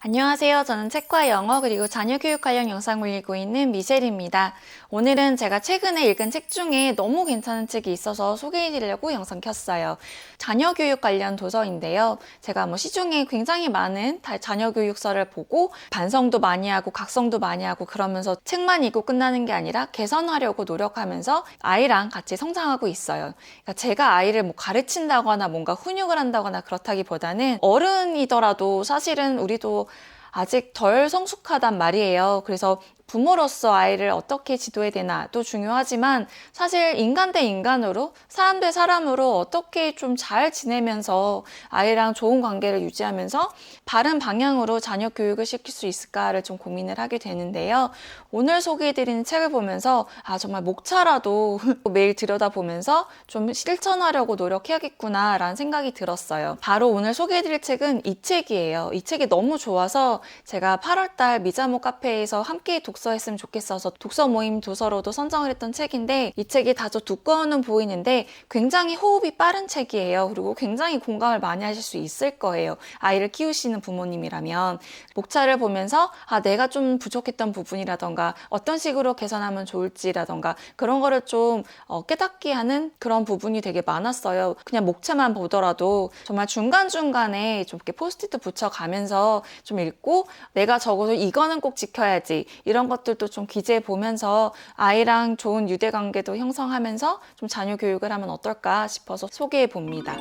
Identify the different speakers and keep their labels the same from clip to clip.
Speaker 1: 안녕하세요. 저는 책과 영어 그리고 자녀 교육 관련 영상을 읽고 있는 미셸입니다. 오늘은 제가 최근에 읽은 책 중에 너무 괜찮은 책이 있어서 소개해드리려고 영상 켰어요. 자녀 교육 관련 도서인데요. 제가 시중에 굉장히 많은 자녀 교육서를 보고 반성도 많이 하고 각성도 많이 하고 그러면서 책만 읽고 끝나는 게 아니라 개선하려고 노력하면서 아이랑 같이 성장하고 있어요. 그러니까 제가 아이를 가르친다거나 뭔가 훈육을 한다거나 그렇다기보다는 어른이더라도 사실은 우리도 아직 덜 성숙하단 말이에요. 그래서 부모로서 아이를 어떻게 지도해야 되나도 중요하지만 사실 인간 대 인간으로 사람 대 사람으로 어떻게 좀 잘 지내면서 아이랑 좋은 관계를 유지하면서 바른 방향으로 자녀 교육을 시킬 수 있을까를 좀 고민을 하게 되는데요. 오늘 소개해드리는 책을 보면서 정말 목차라도 매일 들여다보면서 좀 실천하려고 노력해야겠구나 라는 생각이 들었어요. 바로 오늘 소개해드릴 책은 이 책이에요. 이 책이 너무 좋아서 제가 8월달 미자모 카페에서 함께 독서했으면 좋겠어서 독서 모임 도서로도 선정을 했던 책인데, 이 책이 다소 두꺼워는 보이는데 굉장히 호흡이 빠른 책이에요. 그리고 굉장히 공감을 많이 하실 수 있을 거예요. 아이를 키우시는 부모님이라면 목차를 보면서 내가 좀 부족했던 부분이라던가 어떤 식으로 개선하면 좋을지라던가 그런 거를 좀 깨닫게 하는 그런 부분이 되게 많았어요. 그냥 목차만 보더라도 정말 중간중간에 좀 이렇게 포스트잇도 붙여가면서 좀 읽고 내가 적어도 이거는 꼭 지켜야지 이런 것들도 좀 기재해 보면서 아이랑 좋은 유대관계도 형성하면서 좀 자녀 교육을 하면 어떨까 싶어서 소개해 봅니다.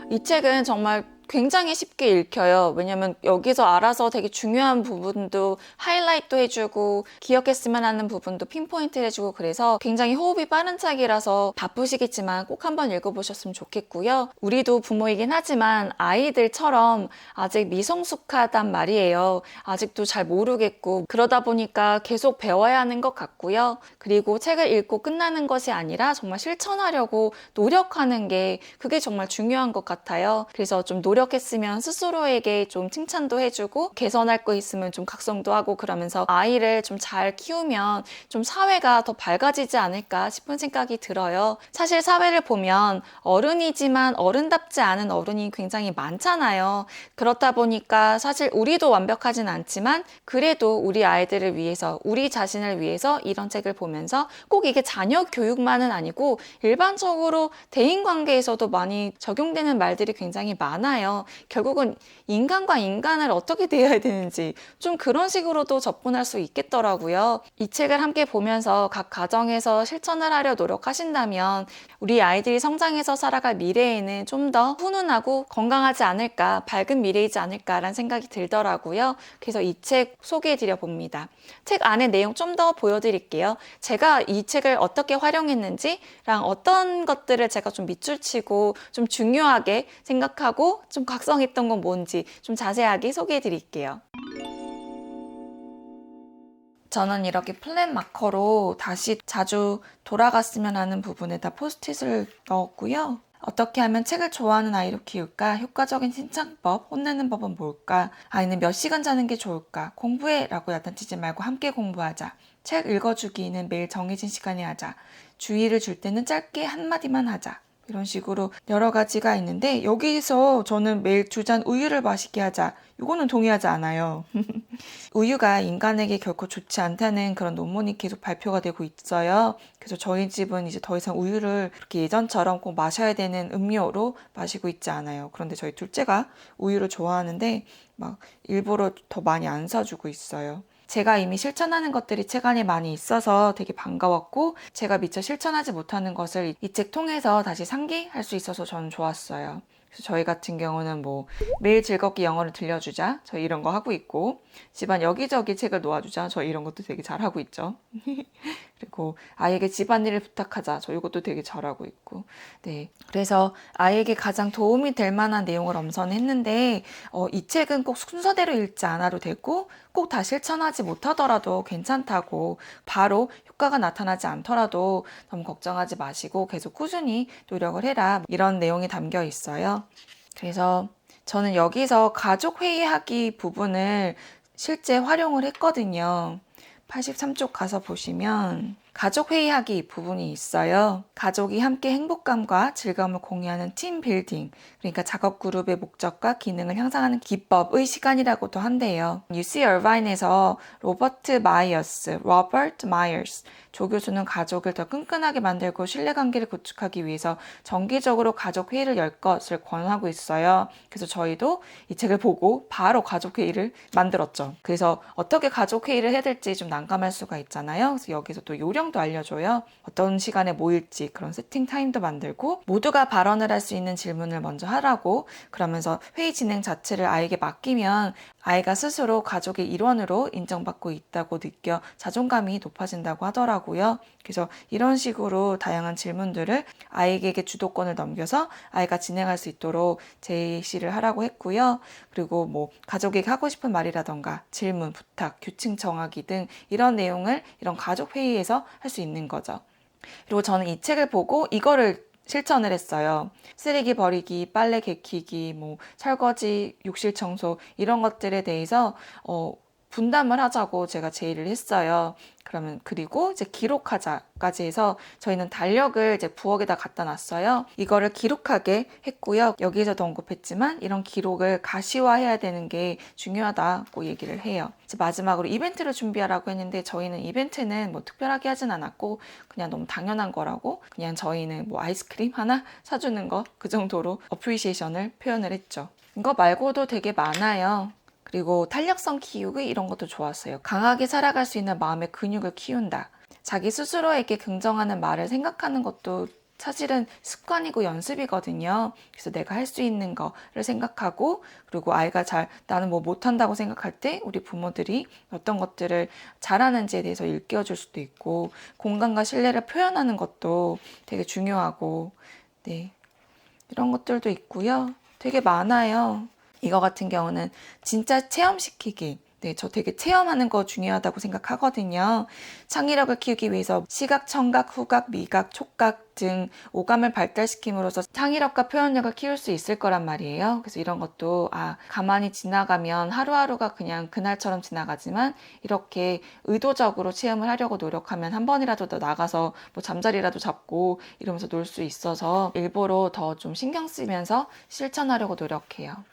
Speaker 1: 이 책은 정말 굉장히 쉽게 읽혀요. 왜냐면 여기서 알아서 되게 중요한 부분도 하이라이트도 해주고 기억했으면 하는 부분도 핀포인트를 해주고 그래서 굉장히 호흡이 빠른 책이라서 바쁘시겠지만 꼭 한번 읽어보셨으면 좋겠고요. 우리도 부모이긴 하지만 아이들처럼 아직 미성숙하단 말이에요. 아직도 잘 모르겠고 그러다 보니까 계속 배워야 하는 것 같고요. 그리고 책을 읽고 끝나는 것이 아니라 정말 실천하려고 노력하는 게 그게 정말 중요한 것 같아요. 그래서 좀 노력했으면 스스로에게 좀 칭찬도 해주고 개선할 거 있으면 좀 각성도 하고 그러면서 아이를 좀 잘 키우면 좀 사회가 더 밝아지지 않을까 싶은 생각이 들어요. 사실 사회를 보면 어른이지만 어른답지 않은 어른이 굉장히 많잖아요. 그렇다 보니까 사실 우리도 완벽하진 않지만 그래도 우리 아이들을 위해서 우리 자신을 위해서 이런 책을 보면서 꼭 이게 자녀 교육만은 아니고 일반적으로 대인관계에서도 많이 적용되는 말들이 굉장히 많아요. 결국은 인간과 인간을 어떻게 대해야 되는지 좀 그런 식으로도 접근할 수 있겠더라고요. 이 책을 함께 보면서 각 가정에서 실천을 하려 노력하신다면 우리 아이들이 성장해서 살아갈 미래에는 좀 더 훈훈하고 건강하지 않을까, 밝은 미래이지 않을까라는 생각이 들더라고요. 그래서 이 책 소개해 드려 봅니다. 책 안에 내용 좀 더 보여드릴게요. 제가 이 책을 어떻게 활용했는지랑 어떤 것들을 제가 좀 밑줄 치고 좀 중요하게 생각하고 좀 각성했던 건 뭔지 좀 자세하게 소개해 드릴게요. 저는 이렇게 플랫 마커로 다시 자주 돌아갔으면 하는 부분에다 포스트잇을 넣었고요. 어떻게 하면 책을 좋아하는 아이로 키울까? 효과적인 칭찬법, 혼내는 법은 뭘까? 아이는 몇 시간 자는 게 좋을까? 공부해! 라고 야단치지 말고 함께 공부하자. 책 읽어주기는 매일 정해진 시간에 하자. 주의를 줄 때는 짧게 한마디만 하자. 이런 식으로 여러 가지가 있는데 여기서 저는 매일 2잔 우유를 마시게 하자. 이거는 동의하지 않아요. 우유가 인간에게 결코 좋지 않다는 그런 논문이 계속 발표가 되고 있어요. 그래서 저희 집은 이제 더 이상 우유를 그렇게 예전처럼 꼭 마셔야 되는 음료로 마시고 있지 않아요. 그런데 저희 둘째가 우유를 좋아하는데 막 일부러 더 많이 안 사주고 있어요. 제가 이미 실천하는 것들이 책 안에 많이 있어서 되게 반가웠고 제가 미처 실천하지 못하는 것을 이 책 통해서 다시 상기할 수 있어서 저는 좋았어요. 그래서 저희 같은 경우는 매일 즐겁게 영어를 들려주자 저 이런 거 하고 있고, 집안 여기저기 책을 놓아주자 저 이런 것도 되게 잘하고 있죠. 그리고 아이에게 집안일을 부탁하자 저 이것도 되게 잘하고 있고. 네, 그래서 아이에게 가장 도움이 될 만한 내용을 엄선했는데 이 책은 꼭 순서대로 읽지 않아도 되고 꼭 다 실천하지 못하더라도 괜찮다고, 바로 효과가 나타나지 않더라도 너무 걱정하지 마시고 계속 꾸준히 노력을 해라, 이런 내용이 담겨 있어요. 그래서 저는 여기서 가족 회의하기 부분을 실제 활용을 했거든요. 83쪽 가서 보시면 가족 회의하기 이 부분이 있어요. 가족이 함께 행복감과 즐거움을 공유하는 팀 빌딩, 그러니까 작업 그룹의 목적과 기능을 향상하는 기법의 시간이라고도 한대요. UC 얼바인에서 로버트 마이어스 조 교수는 가족을 더 끈끈하게 만들고 신뢰관계를 구축하기 위해서 정기적으로 가족 회의를 열 것을 권하고 있어요. 그래서 저희도 이 책을 보고 바로 가족 회의를 만들었죠. 그래서 어떻게 가족 회의를 해야 될지 좀 난감할 수가 있잖아요. 그래서 여기서 또 요령도 알려줘요. 어떤 시간에 모일지 그런 세팅 타임도 만들고 모두가 발언을 할 수 있는 질문을 먼저 하라고, 그러면서 회의 진행 자체를 아이에게 맡기면 아이가 스스로 가족의 일원으로 인정받고 있다고 느껴 자존감이 높아진다고 하더라고요. 그래서 이런 식으로 다양한 질문들을 아이에게 주도권을 넘겨서 아이가 진행할 수 있도록 제시를 하라고 했고요. 그리고 뭐 가족에게 하고 싶은 말이라던가 질문, 부탁, 규칙 정하기 등 이런 내용을 이런 가족 회의에서 할 수 있는 거죠. 그리고 저는 이 책을 보고 이거를 실천을 했어요. 쓰레기 버리기, 빨래 개키기, 뭐 설거지, 욕실 청소 이런 것들에 대해서 분담을 하자고 제가 제의를 했어요. 그리고 이제 기록하자까지 해서 저희는 달력을 이제 부엌에다 갖다 놨어요. 이거를 기록하게 했고요. 여기에서도 언급했지만 이런 기록을 가시화해야 되는 게 중요하다고 얘기를 해요. 이제 마지막으로 이벤트를 준비하라고 했는데 저희는 이벤트는 뭐 특별하게 하진 않았고 그냥 너무 당연한 거라고, 그냥 저희는 뭐 아이스크림 하나 사주는 거 그 정도로 어프리시에이션을 표현을 했죠. 이거 말고도 되게 많아요. 그리고 탄력성 키우기 이런 것도 좋았어요. 강하게 살아갈 수 있는 마음의 근육을 키운다. 자기 스스로에게 긍정하는 말을 생각하는 것도 사실은 습관이고 연습이거든요. 그래서 내가 할 수 있는 거를 생각하고, 그리고 아이가 나는 뭐 못한다고 생각할 때 우리 부모들이 어떤 것들을 잘하는지에 대해서 일깨워줄 수도 있고, 공감과 신뢰를 표현하는 것도 되게 중요하고, 네, 이런 것들도 있고요. 되게 많아요. 이거 같은 경우는 진짜 체험시키기. 네, 저 되게 체험하는 거 중요하다고 생각하거든요. 창의력을 키우기 위해서 시각, 청각, 후각, 미각, 촉각 등 오감을 발달시킴으로써 창의력과 표현력을 키울 수 있을 거란 말이에요. 그래서 이런 것도 가만히 지나가면 하루하루가 그냥 그날처럼 지나가지만 이렇게 의도적으로 체험을 하려고 노력하면 한 번이라도 더 나가서 뭐 잠자리라도 잡고 이러면서 놀 수 있어서 일부러 더 좀 신경 쓰면서 실천하려고 노력해요.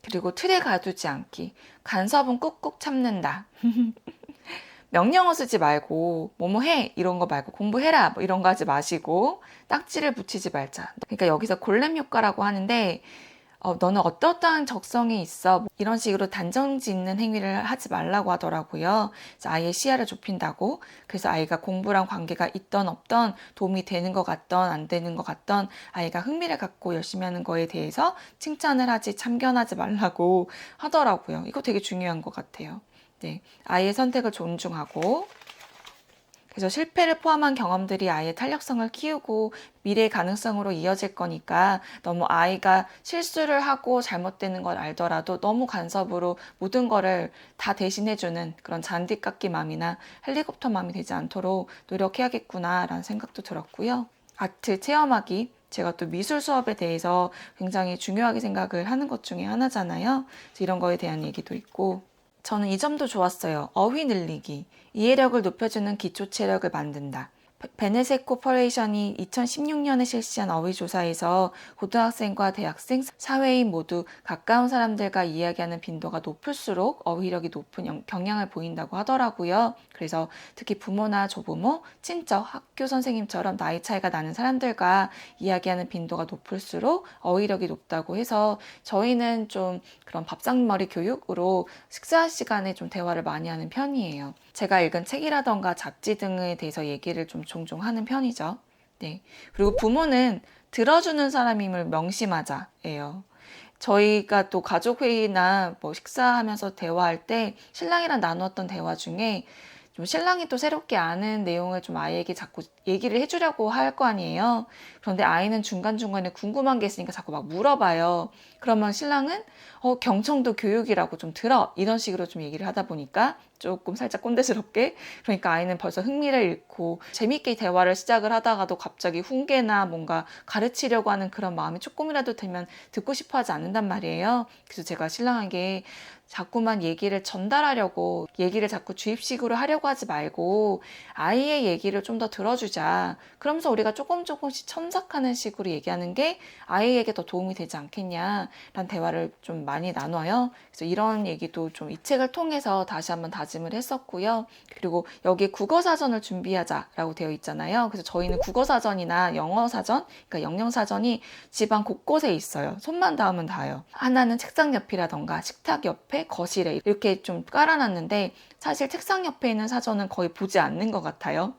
Speaker 1: 그리고 틀에 가두지 않기. 간섭은 꾹꾹 참는다. 명령어 쓰지 말고 뭐뭐 해 이런 거 말고 공부해라 뭐 이런 거 하지 마시고 딱지를 붙이지 말자. 그러니까 여기서 골렘 효과라고 하는데 너는 어떠한 적성이 있어? 뭐 이런 식으로 단정 짓는 행위를 하지 말라고 하더라고요. 아이의 시야를 좁힌다고. 그래서 아이가 공부랑 관계가 있던 없던, 도움이 되는 것 같던 안 되는 것 같던, 아이가 흥미를 갖고 열심히 하는 거에 대해서 칭찬을 하지 참견하지 말라고 하더라고요. 이거 되게 중요한 것 같아요. 네, 아이의 선택을 존중하고, 그래서 실패를 포함한 경험들이 아이의 탄력성을 키우고 미래의 가능성으로 이어질 거니까 너무 아이가 실수를 하고 잘못되는 걸 알더라도 너무 간섭으로 모든 거를 다 대신해주는 그런 잔디깎기 맘이나 헬리콥터 맘이 되지 않도록 노력해야겠구나라는 생각도 들었고요. 아트 체험하기. 제가 또 미술 수업에 대해서 굉장히 중요하게 생각을 하는 것 중에 하나잖아요. 그래서 이런 거에 대한 얘기도 있고, 저는 이 점도 좋았어요. 어휘 늘리기. 이해력을 높여주는 기초 체력을 만든다. 베네세 코퍼레이션이 2016년에 실시한 어휘조사에서 고등학생과 대학생, 사회인 모두 가까운 사람들과 이야기하는 빈도가 높을수록 어휘력이 높은 경향을 보인다고 하더라고요. 그래서 특히 부모나 조부모, 친척, 학교 선생님처럼 나이 차이가 나는 사람들과 이야기하는 빈도가 높을수록 어휘력이 높다고 해서 저희는 좀 그런 밥상머리 교육으로 식사 시간에 좀 대화를 많이 하는 편이에요. 제가 읽은 책이라던가 잡지 등에 대해서 얘기를 좀 종종 하는 편이죠. 네. 그리고 부모는 들어주는 사람임을 명심하자예요. 저희가 또 가족회의나 뭐 식사하면서 대화할 때 신랑이랑 나누었던 대화 중에 좀 신랑이 또 새롭게 아는 내용을 좀 아이에게 자꾸 얘기를 해주려고 할 거 아니에요. 그런데 아이는 중간중간에 궁금한 게 있으니까 자꾸 막 물어봐요. 그러면 신랑은 경청도 교육이라고 좀 들어. 이런 식으로 좀 얘기를 하다 보니까 조금 살짝 꼰대스럽게. 그러니까 아이는 벌써 흥미를 잃고 재밌게 대화를 시작을 하다가도 갑자기 훈계나 뭔가 가르치려고 하는 그런 마음이 조금이라도 들면 듣고 싶어 하지 않는단 말이에요. 그래서 제가 신랑에게 자꾸만 얘기를 전달하려고 얘기를 자꾸 주입식으로 하려고 하지 말고 아이의 얘기를 좀 더 들어주자. 그러면서 우리가 조금씩 첨삭하는 식으로 얘기하는 게 아이에게 더 도움이 되지 않겠냐라는 대화를 좀 많이 나눠요. 그래서 이런 얘기도 좀 이 책을 통해서 다시 한번 다짐을 했었고요. 그리고 여기에 국어사전을 준비하자라고 되어 있잖아요. 그래서 저희는 국어사전이나 영어사전, 그러니까 영영사전이 집안 곳곳에 있어요. 손만 닿으면 닿아요. 하나는 책상 옆이라던가 식탁 옆에, 거실에 이렇게 좀 깔아놨는데 사실 책상 옆에 있는 사전은 거의 보지 않는 것 같아요.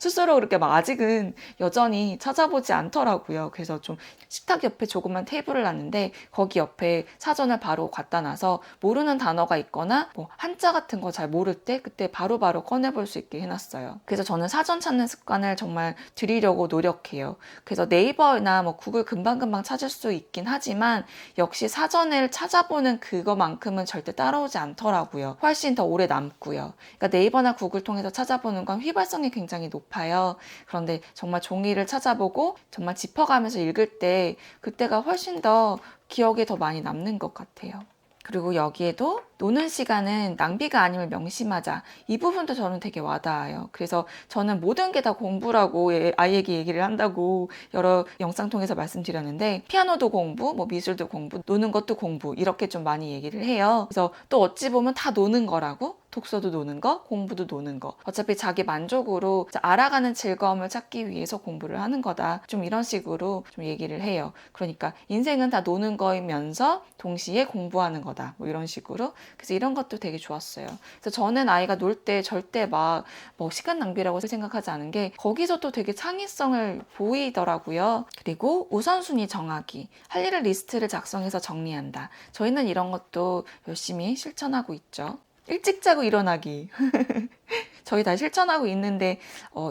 Speaker 1: 스스로 그렇게 막 아직은 여전히 찾아보지 않더라고요. 그래서 좀 식탁 옆에 조그만 테이블을 놨는데 거기 옆에 사전을 바로 갖다 놔서 모르는 단어가 있거나 뭐 한자 같은 거 잘 모를 때 그때 바로바로 꺼내볼 수 있게 해놨어요. 그래서 저는 사전 찾는 습관을 정말 들이려고 노력해요. 그래서 네이버나 뭐 구글 금방금방 찾을 수 있긴 하지만 역시 사전을 찾아보는 그거만큼은 절대 따라오지 않더라고요. 훨씬 더 오래 남고요. 그러니까 네이버나 구글 통해서 찾아보는 건 휘발성이 굉장히 높아요. 그런데 정말 종이를 찾아보고 정말 짚어가면서 읽을 때 그때가 훨씬 더 기억에 더 많이 남는 것 같아요. 그리고 여기에도 노는 시간은 낭비가 아님을 명심하자. 이 부분도 저는 되게 와닿아요. 그래서 저는 모든 게 다 공부라고 아이에게 얘기를 한다고 여러 영상 통해서 말씀드렸는데 피아노도 공부, 뭐 미술도 공부, 노는 것도 공부 이렇게 좀 많이 얘기를 해요. 그래서 또 어찌 보면 다 노는 거라고 독서도 노는 거, 공부도 노는 거. 어차피 자기 만족으로 알아가는 즐거움을 찾기 위해서 공부를 하는 거다. 좀 이런 식으로 좀 얘기를 해요. 그러니까 인생은 다 노는 거이면서 동시에 공부하는 거다. 뭐 이런 식으로. 그래서 이런 것도 되게 좋았어요. 그래서 저는 아이가 놀 때 절대 막 뭐 시간 낭비라고 생각하지 않은 게 거기서 또 되게 창의성을 보이더라고요. 그리고 우선순위 정하기. 할 일을 리스트를 작성해서 정리한다. 저희는 이런 것도 열심히 실천하고 있죠. 일찍 자고 일어나기. 저희 다 실천하고 있는데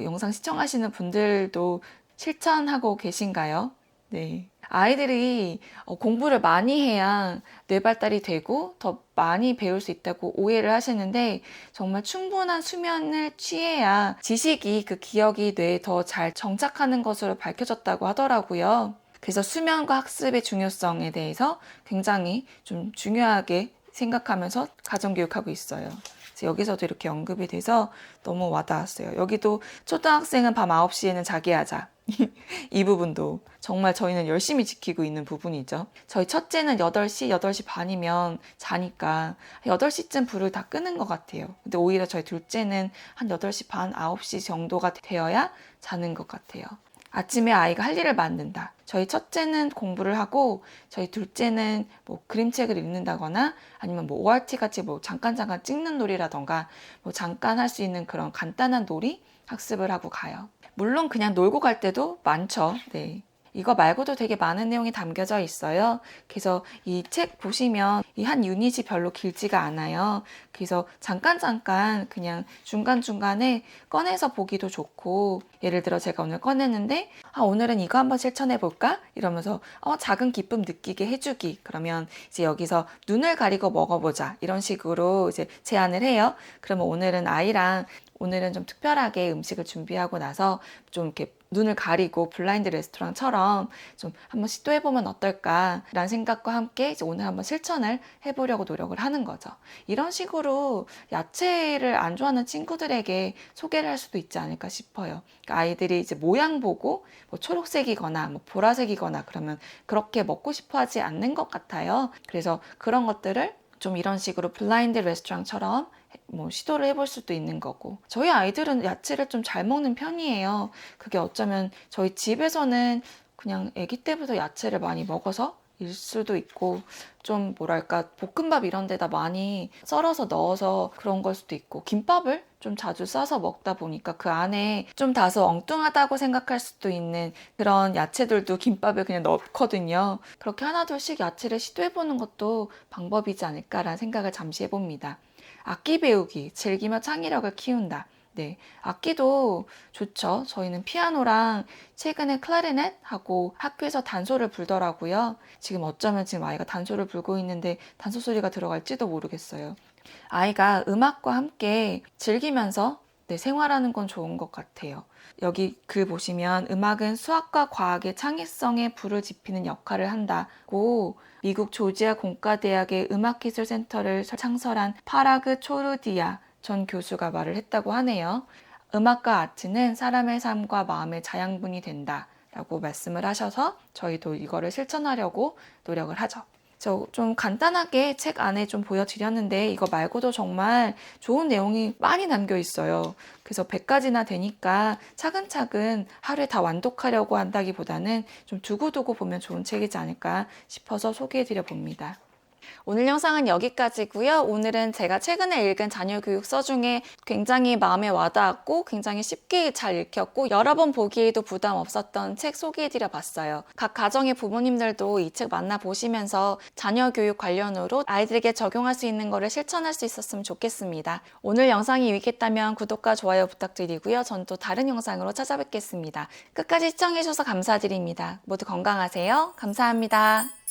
Speaker 1: 영상 시청하시는 분들도 실천하고 계신가요? 네. 아이들이 공부를 많이 해야 뇌 발달이 되고 더 많이 배울 수 있다고 오해를 하시는데 정말 충분한 수면을 취해야 지식이 그 기억이 뇌에 더 잘 정착하는 것으로 밝혀졌다고 하더라고요. 그래서 수면과 학습의 중요성에 대해서 굉장히 좀 중요하게 생각하면서 가정교육하고 있어요. 그래서 여기서도 이렇게 언급이 돼서 너무 와닿았어요. 여기도 초등학생은 밤 9시에는 자게 하자. 이 부분도 정말 저희는 열심히 지키고 있는 부분이죠. 저희 첫째는 8시, 8시 반이면 자니까 8시쯤 불을 다 끄는 것 같아요. 근데 오히려 저희 둘째는 한 8시 반, 9시 정도가 되어야 자는 것 같아요. 아침에 아이가 할 일을 만든다. 저희 첫째는 공부를 하고 저희 둘째는 뭐 그림책을 읽는다거나 아니면 뭐 ORT 같이 뭐 잠깐 찍는 놀이라던가 뭐 잠깐 할 수 있는 그런 간단한 놀이 학습을 하고 가요. 물론 그냥 놀고 갈 때도 많죠. 네. 이거 말고도 되게 많은 내용이 담겨져 있어요. 그래서 이 책 보시면 이 한 유닛이 별로 길지가 않아요. 그래서 잠깐 그냥 중간중간에 꺼내서 보기도 좋고 예를 들어 제가 오늘 꺼냈는데 오늘은 이거 한번 실천해 볼까? 이러면서 작은 기쁨 느끼게 해주기. 그러면 이제 여기서 눈을 가리고 먹어보자. 이런 식으로 이제 제안을 해요. 그러면 오늘은 좀 특별하게 음식을 준비하고 나서 좀 이렇게 눈을 가리고 블라인드 레스토랑처럼 좀 한번 시도해보면 어떨까라는 생각과 함께 이제 오늘 한번 실천을 해보려고 노력을 하는 거죠. 이런 식으로 야채를 안 좋아하는 친구들에게 소개를 할 수도 있지 않을까 싶어요. 그러니까 아이들이 이제 모양 보고 뭐 초록색이거나 뭐 보라색이거나 그러면 그렇게 먹고 싶어 하지 않는 것 같아요. 그래서 그런 것들을 좀 이런 식으로 블라인드 레스토랑처럼 뭐 시도를 해볼 수도 있는 거고 저희 아이들은 야채를 좀 잘 먹는 편이에요. 그게 어쩌면 저희 집에서는 그냥 아기 때부터 야채를 많이 먹어서 일 수도 있고 좀 뭐랄까 볶음밥 이런 데다 많이 썰어서 넣어서 그런 걸 수도 있고 김밥을 좀 자주 싸서 먹다 보니까 그 안에 좀 다소 엉뚱하다고 생각할 수도 있는 그런 야채들도 김밥에 그냥 넣거든요. 그렇게 하나둘씩 야채를 시도해보는 것도 방법이지 않을까라는 생각을 잠시 해봅니다. 악기 배우기, 즐기며 창의력을 키운다. 네, 악기도 좋죠. 저희는 피아노랑 최근에 클라리넷하고 학교에서 단소를 불더라고요. 지금 어쩌면 지금 아이가 단소를 불고 있는데 단소 소리가 들어갈지도 모르겠어요. 아이가 음악과 함께 즐기면서 생활하는 건 좋은 것 같아요. 여기 글 보시면 음악은 수학과 과학의 창의성에 불을 지피는 역할을 한다고 미국 조지아 공과대학의 음악기술센터를 창설한 파라그 초르디아 전 교수가 말을 했다고 하네요. 음악과 아트는 사람의 삶과 마음의 자양분이 된다 라고 말씀을 하셔서 저희도 이거를 실천하려고 노력을 하죠. 저 좀 간단하게 책 안에 좀 보여드렸는데 이거 말고도 정말 좋은 내용이 많이 담겨 있어요. 그래서 100가지나 되니까 차근차근 하루에 다 완독하려고 한다기보다는 좀 두고두고 보면 좋은 책이지 않을까 싶어서 소개해드려 봅니다. 오늘 영상은 여기까지고요. 오늘은 제가 최근에 읽은 자녀교육서 중에 굉장히 마음에 와닿았고 굉장히 쉽게 잘 읽혔고 여러 번 보기에도 부담 없었던 책 소개해드려 봤어요. 각 가정의 부모님들도 이 책 만나보시면서 자녀교육 관련으로 아이들에게 적용할 수 있는 거를 실천할 수 있었으면 좋겠습니다. 오늘 영상이 유익했다면 구독과 좋아요 부탁드리고요. 전 또 다른 영상으로 찾아뵙겠습니다. 끝까지 시청해주셔서 감사드립니다. 모두 건강하세요. 감사합니다.